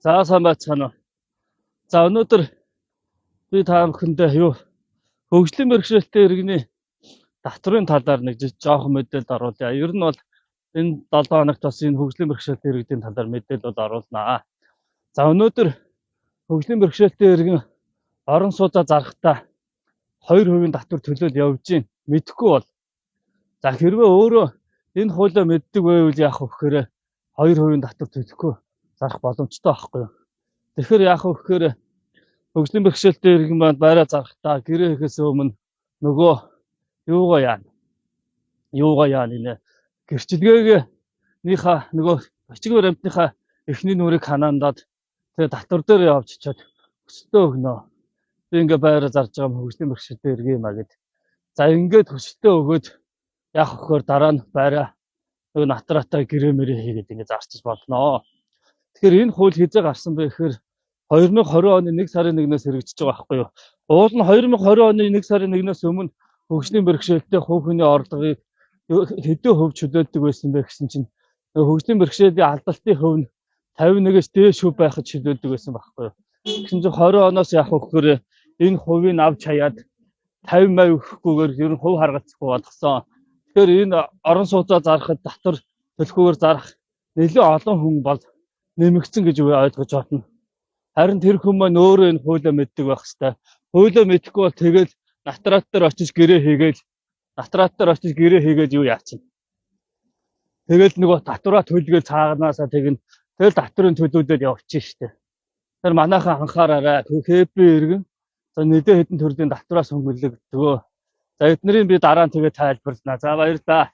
За сайн байцгаана уу. За өнөөдөр би та бүхэндээ хөгжлийн бэрхшээлтэй иргэний татврын талаар нэг жоохон мэдээлэл оруулъя. Ер нь бол энэ 7 хоногт бас энэ хөгжлийн бэрхшээлтэй иргэдийн талаар мэдээлэл оруулнаа. За өнөөдөр хөгжлийн бэрхшээлтэй иргэн орон сууцаа зарахтаа 2% татвар төлөөд явж гин мэдэхгүй бол за хэрвээ өөрөө энэ хуулиа мэддэг байвал яах вэ гэхээр 2% татвар төлөхгүй зарах боломжтой байхгүй юу? Тэгэхээр яах вэ гэхээр хөгжлийн бэрхшээлтэй иргэн маань байраа зарахтаа гэрээ хийхээс өмнө нөгөө юугаа яана нэ гэрчилгээгийнхаа нөгөө бичиг баримтныхаа эхний нүрийг ханаандаад тэгээ татвар дээр явж чад өстөө өгнө. Би ингээ байраа зарж байгаа хөгжлийн бэрхшээлтэй иргэн юм а гэд. За ингээд өстөө өгөөд яах вэ гэхээр дараа нь байраа нөгөө натраатаа гэрээ мэрээ хийгээд ингээ зарчих болно. Тэгэхээр энэ хууль хязгаар гарсан бэ гэхээр 2020 оны 1 сарын 1-ээс хэрэгжиж байгаа байхгүй юу? Уул нь 2020 оны 1 сарын 1-ээс өмнө хөгжлийн бэрхшээлтэй хувь хүний орлогыг хэдэн хөв чөлөөлдөг байсан бэ гэсэн чинь хөгжлийн бэрхшээлийн алдалтын хөв нь 51-ээс дээш хөв байхад чөлөөлдөг байсан байхгүй юу? Гэсэн чинь 20 оноос яах вэ гэхээр энэ хувийг авч хаяад 50% өгөхгүйгээр ер нь хувь харгалзахгүй болгосон. Тэгэхээр энэ орон сууцаа зарахад татвар төлөхгүйгээр зарах нэлээд олон хүн бол нэмэгдсэн гэж ойлгож байна. Харин тэр хүн маань өөрөө энэ хуулиа мэддэг байх хэвээр. Хуулиа мэдэхгүй бол тэгэл натраат дээр очиж гэрээ хийгээл юу яачих. Тэгэл нөгөө татвараа төлгөөл цааганаасаа тэгнэ. Тэгэл татврын төлөвлөлөд явчих штеп. Тэр манайхан анхаараарай. Хэппи иргэн. За нэлээд хэдэн төрлийн татвараас хөнгөлөгдөгөө. За эднэрийг би дараа нь тэгээ тайлбарлана. За баярлалаа.